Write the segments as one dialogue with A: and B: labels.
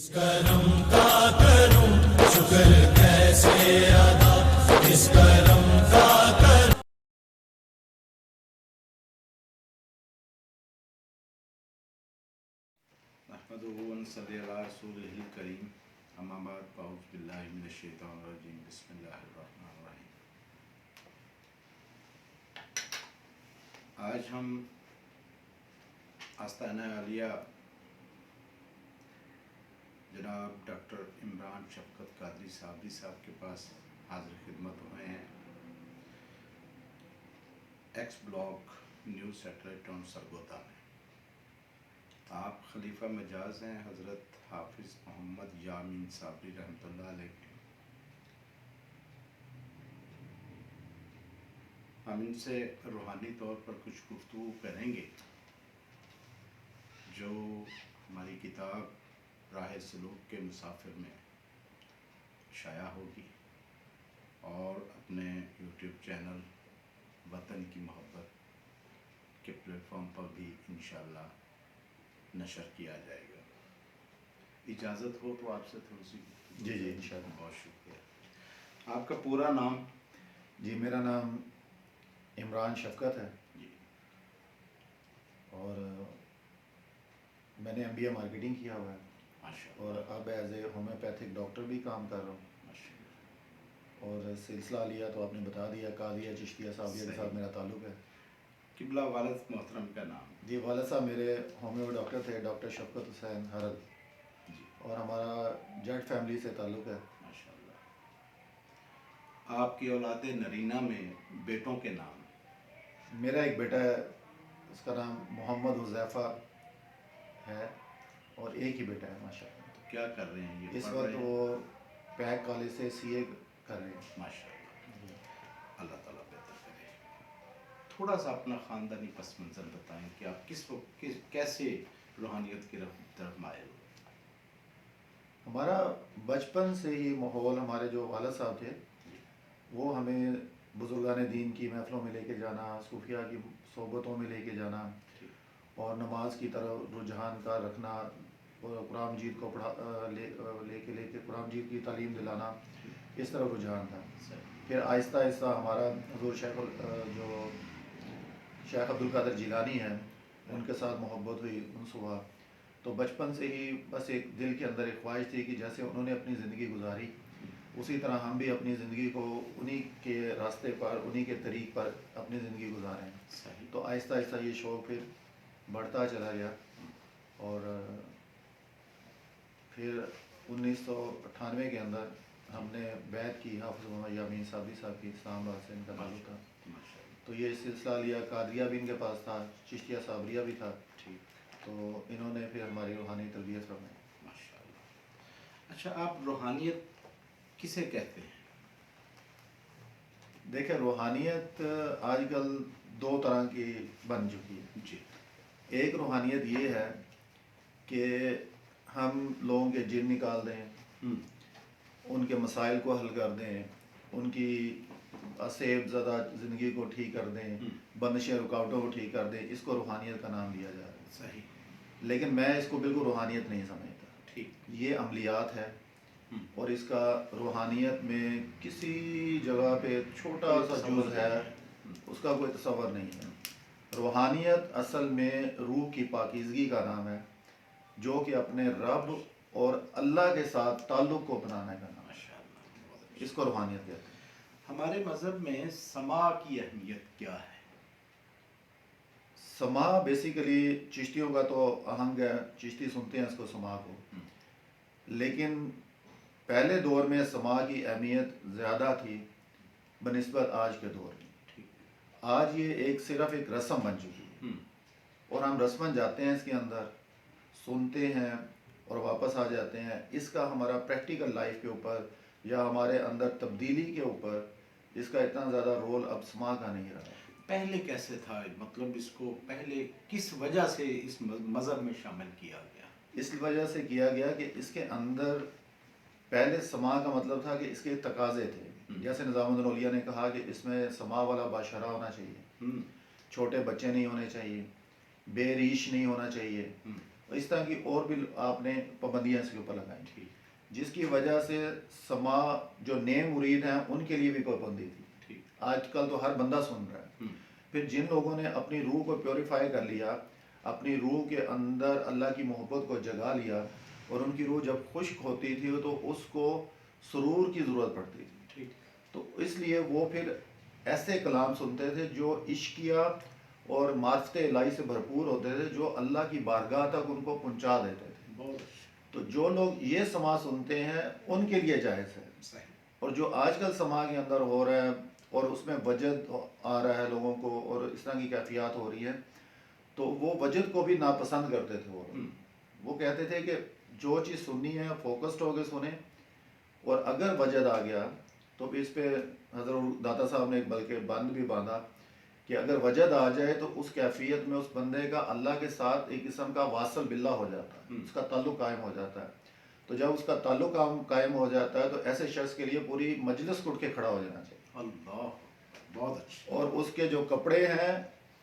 A: کرم کا کروں شکر کیسے ادا، اس کرم کا کروں.
B: نحمده ونصلي على رسوله الكريم اما بعد فاعوذ بالله من الشیطان الرجیم بسم اللہ الرحمن الرحیم. آج ہم آستانہ عالیہ جناب ڈاکٹر عمران شفقت قادری صاحب کے پاس حاضر خدمت ہوئے ہیں. X block new satellite town Sargodha میں. آپ خلیفہ مجاز ہیں حضرت حافظ محمد یامین صابری رحمۃ اللہ علیہ کے. ہم ان سے روحانی طور پر کچھ گفتگو کریں گے جو ہماری کتاب راہ سلوک کے مسافر میں شائع ہوگی اور اپنے یوٹیوب چینل وطن کی محبت کے پلیٹ فارم پر بھی انشاءاللہ نشر کیا جائے گا. اجازت ہو تو آپ سے تھوڑی سی.
C: جی انشاءاللہ.
B: بہت شکریہ. آپ کا پورا نام؟
C: جی میرا نام عمران شفقت ہے
B: جی.
C: اور میں نے MBA مارکیٹنگ کیا ہوا ہے
B: ماشاء
C: اور
B: اللہ.
C: اب ایز اے ہومیوپیتھک ڈاکٹر بھی کام کر رہا ہوں.
B: ماشاء اللہ.
C: اور سلسلہ لیا تو آپ نے بتا دیا، قادریہ چشتیہ صاحبیہ کے ساتھ میرا تعلق ہے.
B: قبلہ والد محترم کا نام؟
C: جی والد صاحب میرے ہومیو ڈاکٹر تھے، ڈاکٹر شفقت حسین حرد.
B: جی.
C: اور ہمارا جٹ فیملی سے تعلق ہے.
B: ماشاء اللہ. آپ کی اولاد نرینہ میں بیٹوں کے نام؟
C: میرا ایک بیٹا ہے، اس کا نام محمد حذیفہ ہے اور ایک ہی بیٹا ہے ماشاء اللہ.
B: تو کیا کر رہے ہیں یہ؟
C: اس
B: پڑھ
C: وقت
B: رہے ہیں؟
C: وہ پیک کالج سے CA کر رہے ہیں.
B: ماشاء اللہ. اللہ تعالیٰ بہتر کرے. تھوڑا سا اپنا خاندانی پس منظر بتائیں کہ آپ کس وقت کیسے روحانیت کی طرف مائل ہوئے؟
C: ہمارا بچپن سے ہی ماحول، ہمارے جو والد صاحب تھے وہ ہمیں بزرگان دین کی محفلوں میں لے کے جانا، صوفیہ کی صحبتوں میں لے کے جانا اور نماز کی طرف رجحان کا رکھنا اور قرآن مجید کو لے کے قرآن مجید کی تعلیم دلانا، اس طرح رجحان تھا. پھر آہستہ آہستہ ہمارا حضور شیخ عبد القادر جیلانی ہیں، ان کے ساتھ محبت ہوئی، انس ہوا. تو بچپن سے ہی بس ایک دل کے اندر ایک خواہش تھی کہ جیسے انہوں نے اپنی زندگی گزاری اسی طرح ہم بھی اپنی زندگی کو انہی کے راستے پر، انہی کے طریق پر اپنی زندگی گزاریں. تو آہستہ آہستہ یہ شوق پھر بڑھتا چلا گیا اور پھر 1998 کے اندر ہم نے بیعت کی حافظ محمد یامین صابری صاحب کی، اسلام آباد سے ان کا تعلق تھا. تو یہ سلسلہ لیا، قادریہ بھی ان کے پاس تھا، چشتیہ صابریہ بھی تھا. تو انہوں نے پھر ہماری روحانی تربیت فرمائی.
B: ماشاء اللہ. اچھا، آپ روحانیت کسے کہتے ہیں؟
C: دیکھیں روحانیت آج کل دو طرح کی بن چکی ہے.
B: جی.
C: ایک روحانیت یہ ہے کہ ہم لوگوں کے جن نکال دیں، ان کے مسائل کو حل کر دیں، ان کی اسیب زدہ زندگی کو ٹھیک کر دیں، بندشیں رکاوٹوں کو ٹھیک کر دیں، اس کو روحانیت کا نام دیا جا رہا ہے.
B: صحیح.
C: لیکن میں اس کو بالکل روحانیت نہیں سمجھتا.
B: ٹھیک.
C: یہ عملیات ہے اور اس کا روحانیت میں کسی جگہ پہ چھوٹا سا جز ہے، اس کا کوئی تصور نہیں ہے. روحانیت اصل میں روح کی پاکیزگی کا نام ہے، جو کہ اپنے رب اور اللہ کے ساتھ تعلق کو بنانے کا نام ہے. اس کو روحانیت کہتے ہیں.
B: ہمارے مذہب میں سماع کی اہمیت کیا ہے؟
C: سماع بیسیکلی چشتیوں کا تو آہنگ ہے، چشتی سنتے ہیں اس کو سماع کو. لیکن پہلے دور میں سماع کی اہمیت زیادہ تھی بنسبت آج کے دور میں. آج یہ صرف ایک رسم بن چکی ہے اور ہم رسماً جاتے ہیں اس کے اندر، سنتے ہیں اور واپس آ جاتے ہیں. اس کا ہمارا پریکٹیکل لائف کے اوپر یا ہمارے اندر تبدیلی کے اوپر اس کا اتنا زیادہ رول اب سماع کا نہیں رہا.
B: پہلے کیسے تھا؟ مطلب اس کو پہلے کس وجہ سے اس مذہب میں شامل کیا گیا؟
C: اس وجہ سے کیا گیا کہ اس کے اندر پہلے سماع کا مطلب تھا کہ اس کے تقاضے تھے. جیسے نظام الدین اولیاء نے کہا کہ اس میں سماع والا باشرہ ہونا چاہیے، چھوٹے بچے نہیں ہونے چاہیے، بے ریش نہیں ہونا چاہیے اس طرح کی اور بھی آپ نے پابندیاں اس کے اوپر لگائیں،
B: ٹھیک
C: جس کی وجہ سے سما جو نئے مرید ہیں ان کے لیے بھی پابندی تھی.
B: ٹھیک
C: آج کل تو ہر بندہ سن رہا ہے. پھر جن لوگوں نے اپنی روح کو پیوریفائی کر لیا، اپنی روح کے اندر اللہ کی محبت کو جگا لیا، اور ان کی روح جب خشک ہوتی تھی تو اس کو سرور کی ضرورت پڑتی تھی.
B: ٹھیک
C: تو اس لیے وہ پھر ایسے کلام سنتے تھے جو عشقیہ اور معرفت الہی سے بھرپور ہوتے تھے، جو اللہ کی بارگاہ تک ان کو پہنچا دیتے تھے.
B: بہت اچھا.
C: تو جو لوگ یہ سما سنتے ہیں ان کے لیے جائز ہے.
B: صحیح.
C: اور جو آج کل سما کے اندر ہو رہا ہے اور اس میں وجد آ رہا ہے لوگوں کو اور اس طرح کی کیفیات ہو رہی ہیں، تو وہ وجد کو بھی ناپسند کرتے تھے. وہ کہتے تھے کہ جو چیز سننی ہے فوکسڈ ہو کے سنیں، اور اگر وجد آ گیا تو بھی اس پہ حضرت داتا صاحب نے ایک بلکہ بند بھی باندھا کہ اگر وجد آ جائے تو اس کیفیت میں اس بندے کا اللہ کے ساتھ ایک قسم کا واصل باللہ ہو جاتا ہے، اس کا تعلق قائم ہو جاتا ہے. تو جب اس کا تعلق قائم ہو جاتا ہے تو ایسے شخص کے لیے پوری مجلس اٹھ کے کھڑا ہو جانا چاہیے.
B: اللہ، بہت اچھا.
C: اور اس کے جو کپڑے ہیں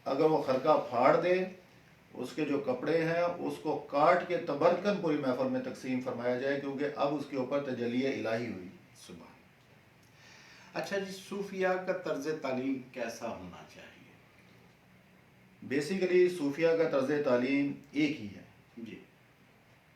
C: اگر وہ خرقہ پھاڑ دے، اس کے جو کپڑے ہیں اس کو کاٹ کے تبرکن پوری محفل میں تقسیم فرمایا جائے، کیونکہ اب اس کے اوپر تجلی الہی ہوئی.
B: سبحان. اچھا جی، صوفیہ کا طرز تعلیم کیسا ہونا چاہیے؟
C: بیسیکلی صوفیہ کا طرز تعلیم ایک ہی ہے.
B: جی.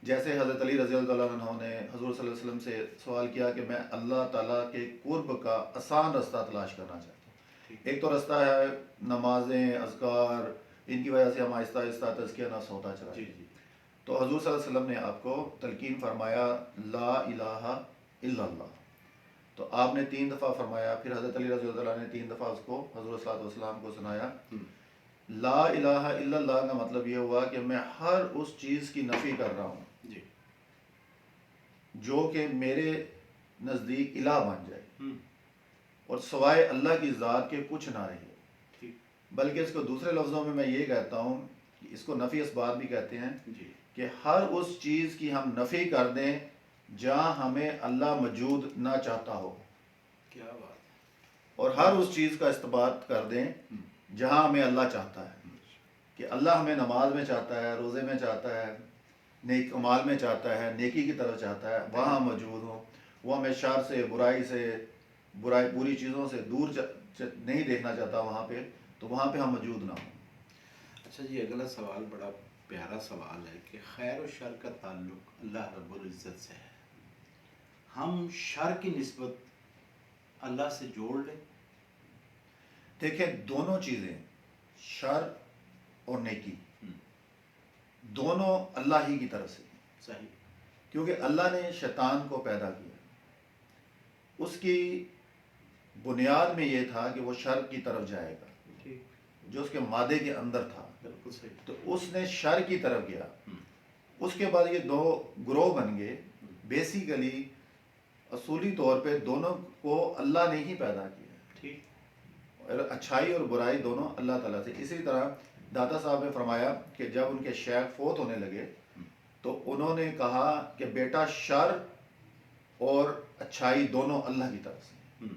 C: جیسے حضرت علی رضی اللہ عنہ نے حضور صلی اللہ علیہ وسلم سے سوال کیا کہ میں اللہ تعالیٰ کے قرب کا آسان رستہ تلاش کرنا چاہتا ہوں. ایک تو رستہ ہے نمازیں، اذکار، ان کی وجہ سے ہم آہستہ آہستہ تزکیہ نفس ہوتا چلا.
B: جی جی.
C: تو حضور صلی اللہ علیہ وسلم نے آپ کو تلقین فرمایا لا الہ الا اللہ. تو آپ نے 3 دفعہ فرمایا، پھر حضرت علی رضی اللہ عنہ نے 3 دفعہ اس کو حضور صلی اللہ علیہ وسلم کو سنایا. لا الہ الا اللہ کا مطلب یہ ہوا کہ میں ہر اس چیز کی نفی کر رہا ہوں
B: جی.
C: جو کہ میرے نزدیک الہ بن جائے،
B: ہم.
C: اور سوائے اللہ کی ذات کے کچھ نہ رہے.
B: ٹھیک.
C: بلکہ اس کو دوسرے لفظوں میں یہ کہتا ہوں، اس کو نفی اسبات بھی کہتے ہیں،
B: جی.
C: کہ ہر اس چیز کی ہم نفی کر دیں جہاں ہمیں اللہ موجود نہ چاہتا ہو،
B: کیا بات.
C: اور ہر اس چیز کا استبات کر دیں جہاں ہمیں اللہ چاہتا ہے. کہ اللہ ہمیں نماز میں چاہتا ہے، روزے میں چاہتا ہے، نیک کمال میں چاہتا ہے، نیکی کی طرف چاہتا ہے، وہاں موجود ہوں. وہ ہمیں شر سے، برائی بری چیزوں سے دور نہیں دیکھنا چاہتا وہاں پہ، تو وہاں پہ ہم موجود نہ ہوں.
B: اچھا جی، اگلا سوال بڑا پیارا سوال ہے کہ خیر و شر کا تعلق اللہ رب العزت سے ہے، ہم شر کی نسبت اللہ سے جوڑ لیں؟
C: دیکھیں، دونوں چیزیں شر اور نیکی دونوں اللہ ہی کی طرف سے.
B: صحیح.
C: کیونکہ اللہ نے شیطان کو پیدا کیا، اس کی بنیاد میں یہ تھا کہ وہ شر کی طرف جائے گا، جو اس کے مادے کے اندر تھا.
B: بالکل صحیح.
C: تو اس نے شر کی طرف گیا. اس کے بعد یہ 2 گروہ بن گئے. بیسیکلی اصولی طور پہ دونوں کو اللہ نے ہی پیدا کیا.
B: ٹھیک.
C: اور اچھائی اور برائی دونوں اللہ تعالیٰ سے. اسی طرح داتا صاحب نے فرمایا کہ جب ان کے شیخ فوت ہونے لگے تو انہوں نے کہا کہ بیٹا شر اور اچھائی دونوں اللہ کی طرف سے.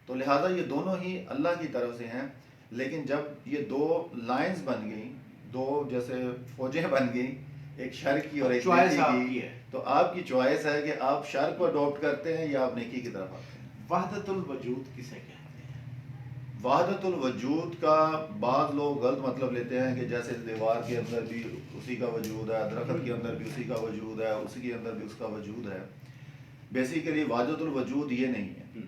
C: تو لہٰذا یہ دونوں ہی اللہ کی طرف سے ہیں. لیکن جب یہ 2 لائنز بن گئیں، 2 جیسے فوجیں بن گئیں، ایک شر کی اور ایک
B: چوائس آپ
C: نیکی
B: کی
C: کی،
B: ہے.
C: تو آپ کی چوائس ہے کہ آپ شر کو اڈاپٹ کرتے ہیں یا آپ نیکی کی طرف آتے ہیں.
B: وحدت الوجود کسے کہتے ہیں؟
C: وحدت الوجود کا بعض لوگ غلط مطلب لیتے ہیں کہ جیسے دیوار کے اندر بھی اسی کا وجود ہے، درخت کے اندر بھی اسی کا وجود ہے، اسی کے اندر بھی اس کا وجود ہے. بیسیکلی وحدت الوجود یہ نہیں ہے.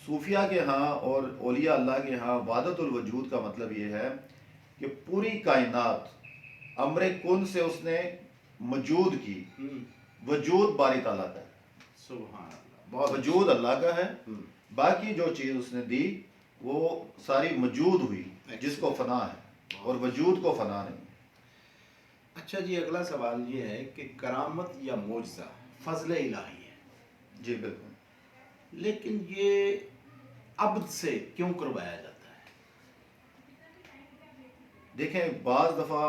C: صوفیہ کے ہاں اور اولیاء اللہ کے ہاں وحدت الوجود کا مطلب یہ ہے کہ پوری کائنات امر کن سے اس نے موجود کی. وجود باری تعالیٰ کا ہے.
B: سبحان اللہ.
C: وجود اللہ کا ہے. باقی جو چیز اس نے دی وہ ساری موجود ہوئی، جس کو فنا ہے، اور وجود کو فنا نہیں.
B: اچھا جی، اگلا سوال یہ ہے کہ کرامت یا معجزہ فضل الہی ہے.
C: جی بالکل.
B: لیکن یہ عبد سے کیوں کروایا جاتا ہے؟
C: دیکھیں، بعض دفعہ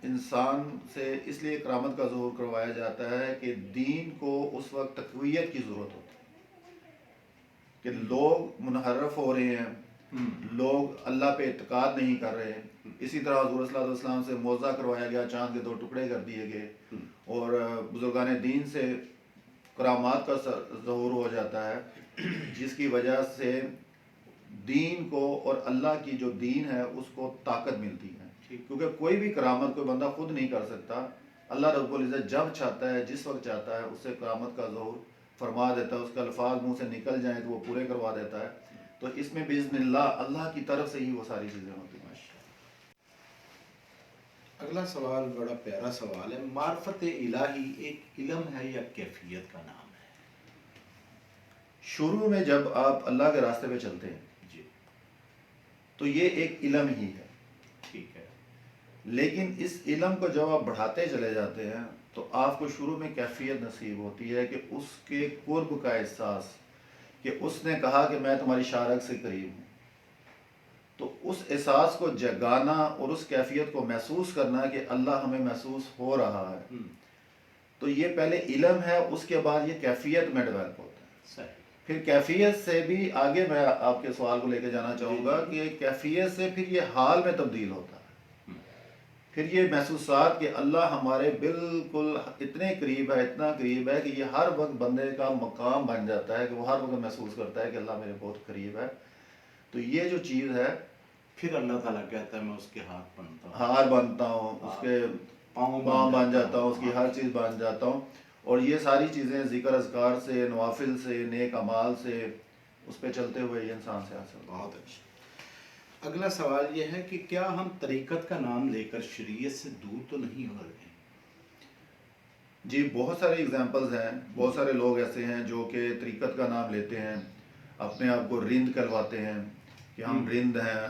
C: انسان سے اس لیے کرامت کا ظہور کروایا جاتا ہے کہ دین کو اس وقت تقویت کی ضرورت ہوتی ہے، کہ لوگ منحرف ہو رہے ہیں، لوگ اللہ پہ اعتقاد نہیں کر رہے. اسی طرح حضور صلی اللہ علیہ وسلم سے معجزہ کروایا گیا, چاند کے 2 ٹکڑے کر دیے گئے, اور بزرگان دین سے کرامات کا ظہور ہو جاتا ہے, جس کی وجہ سے دین کو اور اللہ کی جو دین ہے اس کو طاقت ملتی ہے. کیونکہ کوئی بھی کرامت کوئی بندہ خود نہیں کر سکتا. اللہ رب العزت جب چاہتا ہے, جس وقت چاہتا ہے, اس سے کرامت کا ظہور فرما دیتا ہے. اس کے الفاظ منہ سے نکل جائیں تو وہ پورے کروا دیتا ہے. تو اس میں باذن اللہ کی طرف سے ہی وہ ساری چیزیں ہوتی ہیں.
B: اگلا سوال بڑا پیارا سوال ہے. معرفت الہی ایک علم ہے یا کیفیت کا نام ہے؟
C: شروع میں جب آپ اللہ کے راستے پہ چلتے ہیں
B: جی
C: تو یہ ایک علم ہی ہے,
B: ٹھیک ہے.
C: لیکن اس علم کو جب آپ بڑھاتے چلے جاتے ہیں تو آپ کو شروع میں کیفیت نصیب ہوتی ہے کہ اس کے قرب کا احساس, کہ اس نے کہا کہ میں تمہاری شارک سے قریب ہوں. تو اس احساس کو جگانا اور اس کیفیت کو محسوس کرنا کہ اللہ ہمیں محسوس ہو رہا ہے, تو یہ پہلے علم ہے. اس کے بعد یہ کیفیت میں ڈیولپ ہوتا ہے.
B: صحیح.
C: پھر کیفیت سے بھی آگے میں آپ کے سوال کو لے کے جانا چاہوں گا کہ کیفیت سے پھر یہ حال میں تبدیل ہوتا ہے. پھر یہ محسوسات کہ اللہ ہمارے بالکل اتنے قریب ہے, اتنا قریب ہے کہ یہ ہر وقت بندے کا مقام بن جاتا ہے, کہ وہ ہر وقت محسوس کرتا ہے کہ اللہ میرے بہت قریب ہے. تو یہ جو چیز ہے,
B: پھر اللہ تعالیٰ کہتا ہے میں اس کے ہاتھ بنتا ہوں,
C: ہار بنتا ہوں, اس کے پاؤں بن جاتا ہوں, اس کی ہر چیز بن جاتا ہوں. اور یہ ساری چیزیں ذکر اذکار سے, نوافل سے, نیک اعمال سے, اس پہ چلتے ہوئے یہ انسان سے حاصل.
B: بہت اچھا. اگلا سوال یہ ہے کہ کیا ہم طریقت کا نام لے کر شریعت سے دور تو نہیں ہو رہے ہیں؟
C: جی بہت سارے اگزامپلز ہیں. بہت سارے لوگ ایسے ہیں جو کہ طریقت کا نام لیتے ہیں, اپنے آپ کو رند کرواتے ہیں کہ ہم رند ہیں,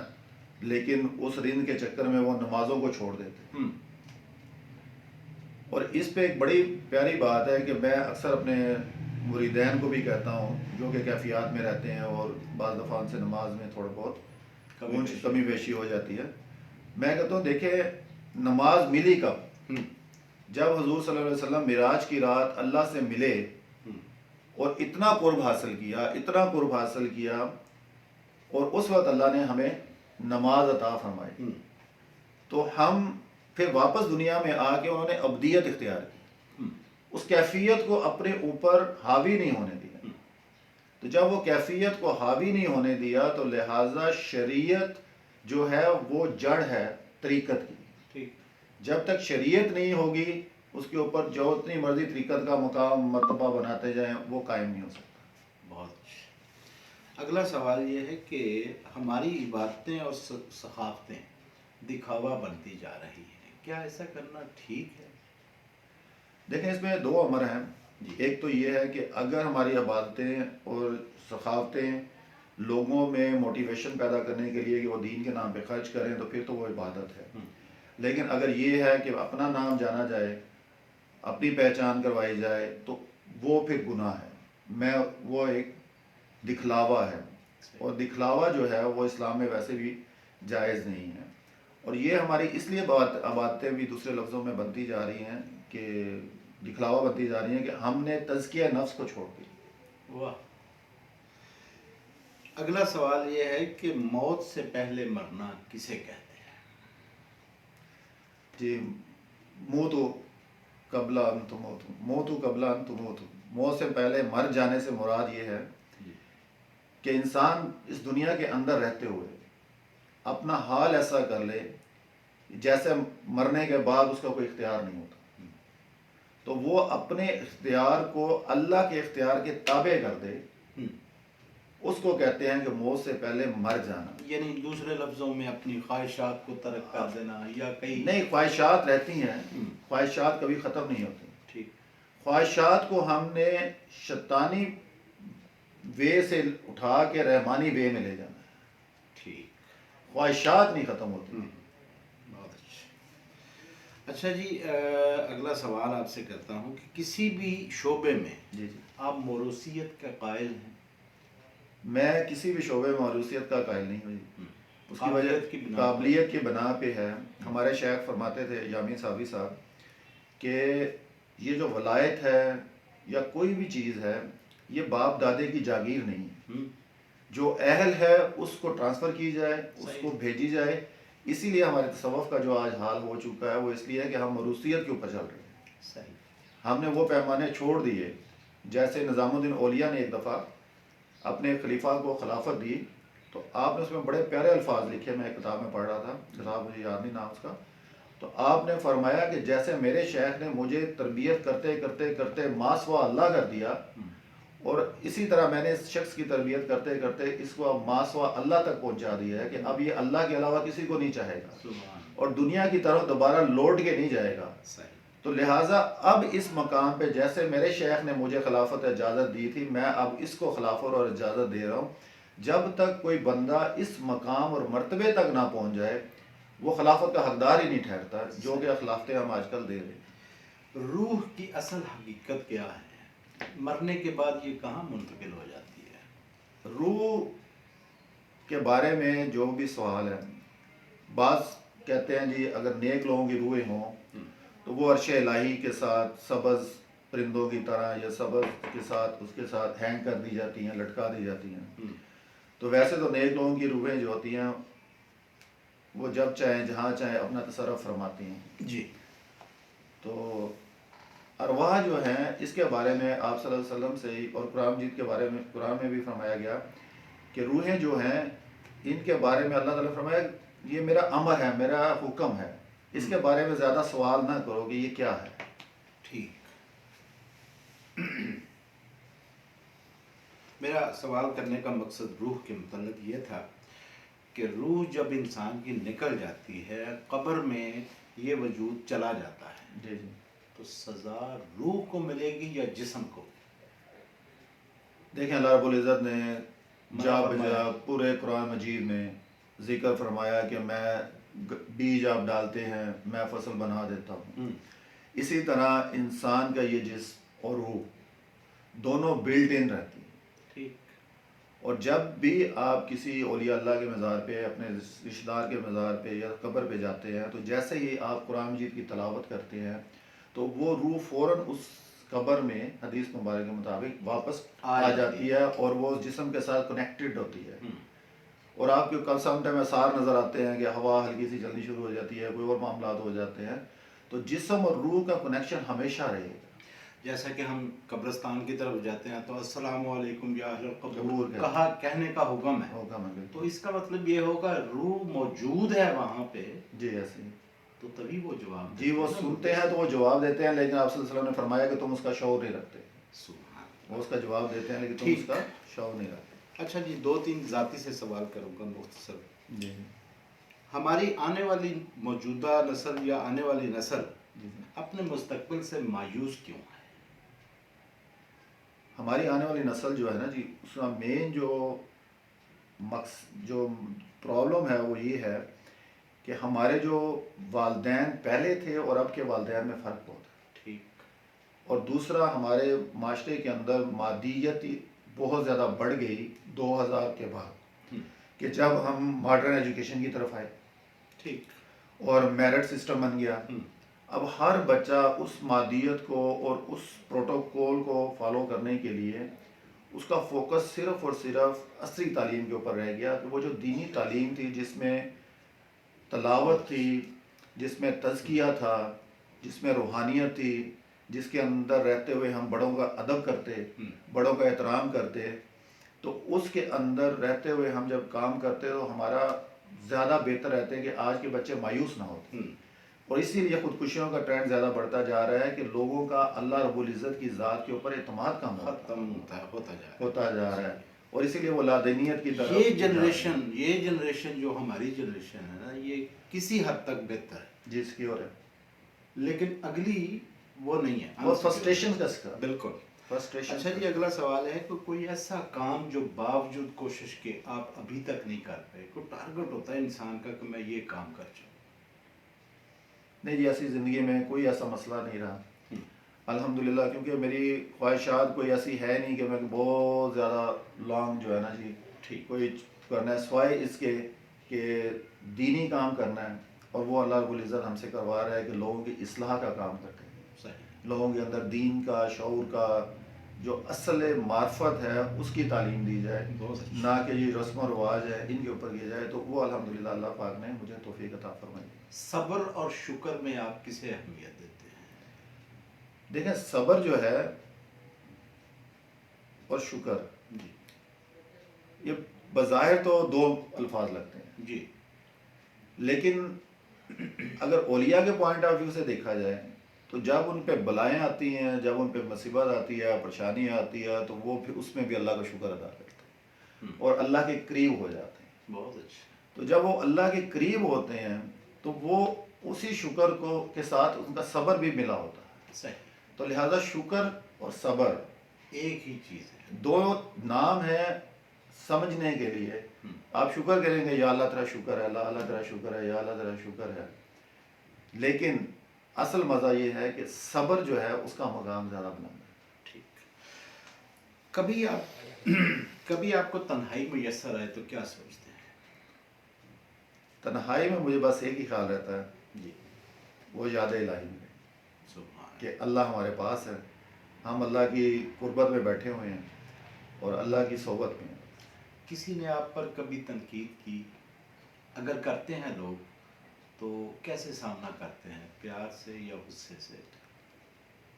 C: لیکن اس رند کے چکر میں وہ نمازوں کو چھوڑ دیتے ہیں. اور اس پہ ایک بڑی پیاری بات ہے کہ میں اکثر اپنے مریدین کو بھی کہتا ہوں جو کہ کیفیات میں رہتے ہیں اور بعض دفعہ ان سے نماز میں تھوڑا بہت کمی بیشی ہو جاتی ہے. میں کہتا ہوں دیکھیں نماز ملی کب؟ جب حضور صلی اللہ علیہ وسلم معراج کی رات اللہ سے ملے اور اتنا قرب حاصل کیا, اتنا قرب حاصل کیا, اور اس وقت اللہ نے ہمیں نماز عطا فرمائی. تو ہم پھر واپس دنیا میں آ کے انہوں نے ابدیت اختیار کی, اس کیفیت کو اپنے اوپر حاوی نہیں ہونے دیا. تو جب وہ کیفیت کو حاوی نہیں ہونے دیا تو لہٰذا شریعت جو ہے وہ جڑ ہے طریقت کی. جب تک شریعت نہیں ہوگی اس کے اوپر جو اتنی مرضی طریقت کا مقام مرتبہ بناتے جائیں وہ قائم نہیں ہو سکتا.
B: بہت اچھا. اگلا سوال یہ ہے کہ ہماری عبادتیں اور ثقافتیں دکھاوا بنتی جا رہی ہیں, کیا ایسا کرنا ٹھیک ہے؟
C: دیکھیں اس میں 2 امر ہیں. ایک تو یہ ہے کہ اگر ہماری عبادتیں اور ثقافتیں لوگوں میں موٹیویشن پیدا کرنے کے لیے کہ وہ دین کے نام پہ خرچ کریں تو پھر تو وہ عبادت ہے. لیکن اگر یہ ہے کہ اپنا نام جانا جائے, اپنی پہچان کروائی جائے تو وہ پھر گناہ ہے. وہ ایک دکھلاوا ہے, اور دکھلاوا جو ہے وہ اسلام میں ویسے بھی جائز نہیں ہے. اور یہ ہماری اس لیے عبادتیں بھی دوسرے لفظوں میں بنتی جا رہی ہیں کہ دکھلاوا بنتی جا رہی ہیں کہ ہم نے تزکیہ نفس کو چھوڑ دیا.
B: واہ. اگلا سوال یہ ہے کہ موت سے پہلے مرنا کسے کہتے ہیں؟
C: جی موتو قبل ان تموتو, موتو قبل ان تموتو. موت سے پہلے مر جانے سے مراد یہ ہے کہ انسان اس دنیا کے اندر رہتے ہوئے اپنا حال ایسا کر لے جیسے مرنے کے بعد اس کا کوئی اختیار نہیں ہوتا. تو وہ اپنے اختیار کو اللہ کے اختیار کے تابع کر دے, اس کو کہتے ہیں کہ موت سے پہلے مر جانا.
B: یعنی دوسرے لفظوں میں اپنی خواہشات کو ترک کر دینا, یا کئی
C: نہیں, خواہشات رہتی ہیں, خواہشات کبھی ختم نہیں ہوتی.
B: ٹھیک.
C: خواہشات کو ہم نے شیطانی وے سے اٹھا کے رحمانی وے میں لے جانا ہے.
B: ٹھیک.
C: خواہشات نہیں ختم ہوتی.
B: بہت اچھا. اچھا جی, اگلا سوال آپ سے کرتا ہوں کہ کسی بھی شعبے میں
C: جی
B: آپ موروثیت کا قائل ہیں؟
C: میں کسی بھی شعبے میں موروثیت کا قائل نہیں ہوئی. اس کی وجہ قابلیت کی بنا پہ ہے. ہمارے شیخ فرماتے تھے یامین صابری صاحب کہ یہ جو ولایت ہے یا کوئی بھی چیز ہے یہ باپ دادے کی جاگیر نہیں ہے. جو اہل ہے اس کو ٹرانسفر کی جائے، اس کو بھیجی جائے. اسی لیے ہمارے تصوف کا جو آج حال ہو چکا ہے وہ اس لیے ہے کہ ہم موروثیت کے اوپر چل رہے ہیں.
B: صحیح.
C: ہم نے وہ پیمانے چھوڑ دیے. جیسے نظام الدین اولیاء نے ایک دفعہ اپنے خلیفہ کو خلافت دی تو آپ نے اس میں بڑے پیارے الفاظ لکھے. میں ایک کتاب میں پڑھ رہا تھا، کتاب مجھے یاد نہیں نام اس کا. تو آپ نے فرمایا کہ جیسے میرے شیخ نے مجھے تربیت کرتے کرتے کرتے ما سوا اللہ کر دیا، اور اسی طرح میں نے اس شخص کی تربیت کرتے کرتے اس کو اب ما سوا اللہ تک پہنچا دیا ہے کہ اب یہ اللہ کے علاوہ کسی کو نہیں چاہے گا اور دنیا کی طرف دوبارہ لوٹ کے نہیں جائے گا. تو لہٰذا اب اس مقام پہ جیسے میرے شیخ نے مجھے خلافت اجازت دی تھی، میں اب اس کو خلافت اور اجازت دے رہا ہوں. جب تک کوئی بندہ اس مقام اور مرتبے تک نہ پہنچ جائے وہ خلافت کا حقدار ہی نہیں ٹھہرتا، جو کہ خلافتیں ہم آج کل دے رہے ہیں.
B: روح کی اصل حقیقت کیا ہے؟ مرنے کے بعد یہ کہاں منتقل ہو جاتی ہے؟
C: روح کے بارے میں جو بھی سوال ہے، بعض کہتے ہیں جی اگر نیک لوگوں کی روحیں ہوں تو وہ عرش الہی کے ساتھ سبز پرندوں کی طرح یا سبز کے ساتھ اس کے ساتھ ہینگ کر دی جاتی ہیں، لٹکا دی جاتی ہیں. تو ویسے تو نیک لوگوں کی روحیں جو ہوتی ہیں وہ جب چاہیں جہاں چاہیں اپنا تصرف فرماتی ہیں.
B: جی.
C: تو ارواح جو ہیں اس کے بارے میں آپ صلی اللہ علیہ وسلم سے ہی اور قرآن مجید کے بارے میں، قرآن میں بھی فرمایا گیا کہ روحیں جو ہیں ان کے بارے میں اللہ تعالیٰ نے فرمایا یہ میرا امر ہے، میرا حکم ہے، اس کے بارے میں زیادہ سوال نہ کرو کہ یہ کیا ہے.
B: ٹھیک. میرا سوال کرنے کا مقصد روح کے متعلق یہ تھا کہ روح جب انسان کی نکل جاتی ہے قبر میں یہ وجود چلا جاتا ہے،
C: جی جی.
B: تو سزا روح کو ملے گی یا جسم کو؟
C: دیکھیں اللہ رب العزت نے جا بجا پورے قرآن مجید میں ذکر فرمایا کہ میں بیج آپ ڈالتے ہیں میں فصل بنا دیتا ہوں. اسی طرح انسان کا یہ جسم اور روح دونوں بلٹ ان رہتی ہیں.
B: ٹھیک.
C: اور جب بھی آپ کسی اولیاء اللہ کے مزار پہ، اپنے رشتہ دار کے مزار پہ یا قبر پہ جاتے ہیں تو جیسے ہی آپ قرآن مجید کی تلاوت کرتے ہیں تو وہ روح فوراً اس قبر میں حدیث مبارک کے مطابق واپس آ جاتی ہے اور وہ اس جسم کے ساتھ کنیکٹڈ ہوتی ہے. اور آپ کے کل سم ٹائم آثار نظر آتے ہیں کہ ہوا ہلکی سی چلنی شروع ہو جاتی ہے، کوئی اور معاملات ہو جاتے ہیں. تو جسم اور روح کا کنیکشن ہمیشہ رہے گا.
B: جیسا کہ ہم قبرستان کی طرف جاتے ہیں تو السلام علیکم یا اہل القبور
C: ضرور
B: کہا کہنے کا حکم ہے.
C: بالکل.
B: تو اس کا مطلب یہ ہوگا روح موجود ہے وہاں پہ،
C: جی ایسے ہی.
B: تو تبھی وہ جواب
C: جی وہ سنتے ہیں تو وہ جواب دیتے ہیں، لیکن آپ صلی اللہ علیہ وسلم نے فرمایا کہ تم اس کا شعور نہیں رکھتے. وہ اس کا جواب دیتے ہیں لیکن تم اس کا شعور نہیں رکھتے.
B: اچھا جی، 2-3 ذاتی سے سوال کروں گا مختصر.
C: جی.
B: ہماری آنے والی موجودہ نسل یا آنے والی نسل اپنے مستقبل سے مایوس کیوں ہے؟
C: ہماری آنے والی نسل جو ہے نا جی، اس کا مین جو پرابلم ہے وہ یہ ہے کہ ہمارے جو والدین پہلے تھے اور اب کے والدین میں فرق بہت ہے.
B: ٹھیک.
C: اور دوسرا ہمارے معاشرے کے اندر مادیت بہت زیادہ بڑھ گئی 2000 کے بعد کہ جب ہم ماڈرن ایجوکیشن کی طرف آئے.
B: ٹھیک.
C: اور میرٹ سسٹم بن گیا. اب ہر بچہ اس مادیت کو اور اس پروٹوکول کو فالو کرنے کے لیے اس کا فوکس صرف اور صرف عصری تعلیم کے اوپر رہ گیا. کہ وہ جو دینی تعلیم تھی جس میں تلاوت تھی، جس میں تزکیہ تھا، جس میں روحانیت تھی، جس کے اندر رہتے ہوئے ہم بڑوں کا ادب کرتے، بڑوں کا احترام کرتے، تو اس کے اندر رہتے ہوئے ہم جب کام کرتے تو ہمارا زیادہ بہتر رہتے کہ آج کے بچے مایوس نہ ہوتے. اور اسی لیے خودکشیوں کا ٹرینڈ زیادہ بڑھتا جا رہا ہے کہ لوگوں کا اللہ رب العزت کی ذات کے اوپر اعتماد کم ہوتا جا رہا ہے. اور اسی لیے وہ لادینیت کی طرف
B: یہ جنریشن جو ہماری جنریشن ہے نا، یہ کسی حد تک بہتر ہے
C: جس کی اور ہے،
B: لیکن اگلی وہ نہیں ہے،
C: وہ فرسٹریشن کا سکا.
B: بالکل.
C: فرسٹریشن.
B: اچھا جی، اگلا سوال ہے کہ کوئی ایسا کام جو باوجود کوشش کے آپ ابھی تک نہیں کر پائے، کوئی ٹارگٹ ہوتا ہے انسان کا کہ میں یہ کام کر چاہوں؟
C: نہیں جی، ایسی زندگی میں کوئی ایسا مسئلہ نہیں رہا الحمدللہ، کیونکہ میری خواہشات کوئی ایسی ہے نہیں کہ میں بہت زیادہ لانگ جو ہے نا جی
B: ٹھیک
C: کوئی کرنا ہے، سوائے اس کے کہ دینی کام کرنا ہے. اور وہ اللہ رب العزت ہم سے کروا رہا ہے کہ لوگوں کی اصلاح کا کام کرتے ہیں.
B: صحیح.
C: لوگوں کے اندر دین کا، شعور کا، جو اصل معرفت ہے اس کی تعلیم دی جائے،
B: بہت اچھا۔
C: نہ کہ یہ رسم و رواج ہے ان کے اوپر کیا جائے، تو وہ الحمدللہ اللہ پاک نے مجھے توفیق عطا فرمائی۔
B: صبر اور شکر میں آپ کسے اہمیت دیتے ہیں؟
C: دیکھیں صبر جو ہے اور شکر،
B: جی
C: یہ بظاہر تو دو الفاظ لگتے ہیں،
B: جی
C: لیکن اگر اولیاء کے پوائنٹ آف ویو سے دیکھا جائے تو جب ان پہ بلائیں آتی ہیں، جب ان پہ مصیبت آتی ہے، پریشانی آتی ہے، تو وہ پھر اس میں بھی اللہ کا شکر ادا کرتے ہیں اور اللہ کے قریب ہو جاتے ہیں۔
B: بہت اچھا۔
C: تو جب وہ اللہ کے قریب ہوتے ہیں تو وہ اسی شکر کو کے ساتھ ان کا صبر بھی ملا ہوتا ہے۔
B: صحیح،
C: تو لہذا شکر اور صبر
B: ایک ہی چیز ہے۔
C: دو نام ہے سمجھنے کے لیے۔ آپ شکر کریں گے یا اللہ تیرا شکر ہے، اللہ اللہ تیرا شکر ہے، یا اللہ تیرا شکر ہے، لیکن اصل مزہ یہ ہے کہ صبر جو ہے اس کا مقام زیادہ بلند ہے۔
B: ٹھیک۔ کبھی آپ کو تنہائی میسر آئے تو کیا سوچتے ہیں؟
C: تنہائی میں مجھے بس ایک ہی خیال رہتا ہے،
B: جی
C: وہ یاد الہی میں
B: سبحان
C: کہ اللہ ہمارے پاس ہے، ہم اللہ کی قربت میں بیٹھے ہوئے ہیں اور اللہ کی صحبت میں ہیں۔
B: کسی نے آپ پر کبھی تنقید کی؟ اگر کرتے ہیں لوگ تو کیسے سامنا کرتے ہیں، پیار سے یا غصے سے؟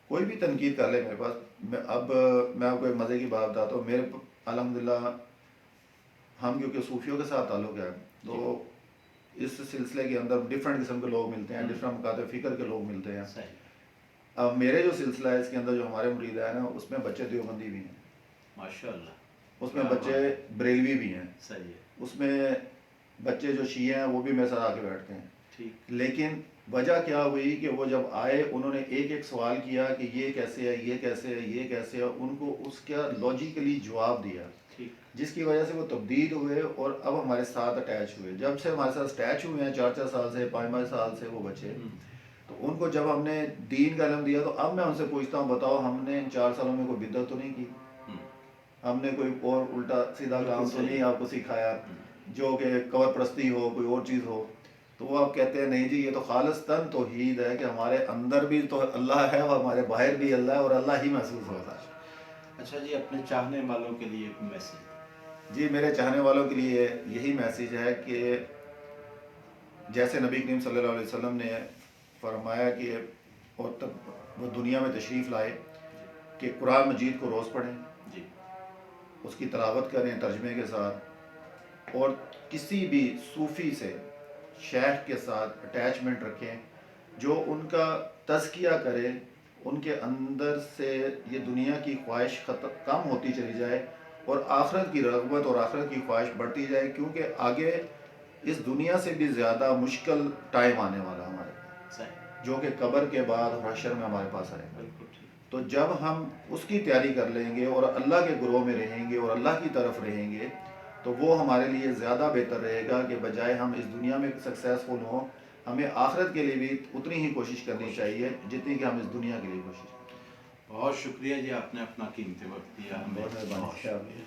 C: کوئی بھی تنقید کر لے میرے پاس، میں آپ کو ایک مزے کی بات بتاتا ہوں۔ میرے الحمدللہ ہم کیونکہ صوفیوں کے ساتھ تعلق ہے تو اس سلسلے کے اندر ڈفرینٹ قسم کے لوگ ملتے ہیں، ڈفرینٹ مکاتب فکر کے لوگ ملتے ہیں۔
B: صحیح،
C: اب میرے جو سلسلہ ہے اس کے اندر جو ہمارے مرید ہیں نا، اس میں بچے دیوبندی بھی ہیں،
B: ماشاء اللہ،
C: اس میں بچے بریلوی بھی ہیں،
B: صحیح ہے،
C: اس میں بچے جو شیعہ ہیں وہ بھی میرے ساتھ آ کے بیٹھتے ہیں۔
B: ٹھیک،
C: لیکن وجہ کیا ہوئی کہ وہ جب آئے انہوں نے ایک ایک سوال کیا کہ یہ کیسے ہے، یہ کیسے ہے، یہ کیسے ہے، ان کو اس کا لاجیکلی جواب دیا،
B: ٹھیک،
C: جس کی وجہ سے وہ تبدیل ہوئے اور اب ہمارے ساتھ اٹیچ ہوئے۔ جب سے ہمارے ساتھ اٹیچ ہوئے ہیں 4 سال سے، 5 سال سے وہ بچے، تو ان کو جب ہم نے دین کا علم دیا تو اب میں ان سے پوچھتا ہوں بتاؤ ہم نے ان 4 سالوں میں کوئی بدعت تو نہیں کی، ہم نے کوئی اور الٹا سیدھا کام تو نہیں آپ کو سکھایا جو کہ قبر پرستی ہو، کوئی اور چیز ہو؟ تو وہ آپ کہتے ہیں نہیں جی یہ تو خالصتاً توحید ہے کہ ہمارے اندر بھی تو اللہ ہے اور ہمارے باہر بھی اللہ ہے اور اللہ ہی محسوس ہوتا ہے۔
B: اچھا جی، اپنے چاہنے والوں کے لیے ایک میسج؟
C: جی میرے چاہنے والوں کے لیے یہی میسیج ہے کہ جیسے نبی کریم صلی اللہ علیہ وسلم نے فرمایا کہ اور تب وہ دنیا میں تشریف لائے کہ قرآن مجید کو روز پڑھیں،
B: جی،
C: اس کی تلاوت کریں ترجمے کے ساتھ، اور کسی بھی صوفی سے شیخ کے ساتھ اٹیچمنٹ رکھیں جو ان کا تزکیہ کرے، ان کے اندر سے یہ دنیا کی خواہش کم ہوتی چلی جائے اور آخرت کی رغبت اور آخرت کی خواہش بڑھتی جائے، کیونکہ آگے اس دنیا سے بھی زیادہ مشکل ٹائم آنے والا ہمارے پاس،
B: صحیح،
C: جو کہ قبر کے بعد اور حشر میں ہمارے پاس آئے گا۔
B: بالکل ٹھیک،
C: تو جب ہم اس کی تیاری کر لیں گے اور اللہ کے گروہ میں رہیں گے اور اللہ کی طرف رہیں گے تو وہ ہمارے لیے زیادہ بہتر رہے گا کہ بجائے ہم اس دنیا میں سکسیزفل ہوں، ہمیں آخرت کے لیے بھی اتنی ہی کوشش کرنی چاہیے جتنی کہ ہم اس دنیا کے لیے کوشش کریں۔
B: بہت شکریہ جی، آپ نے اپنا قیمتی وقت دیا ہمیں،
C: بہت مہربانی،
B: بہت شکریہ۔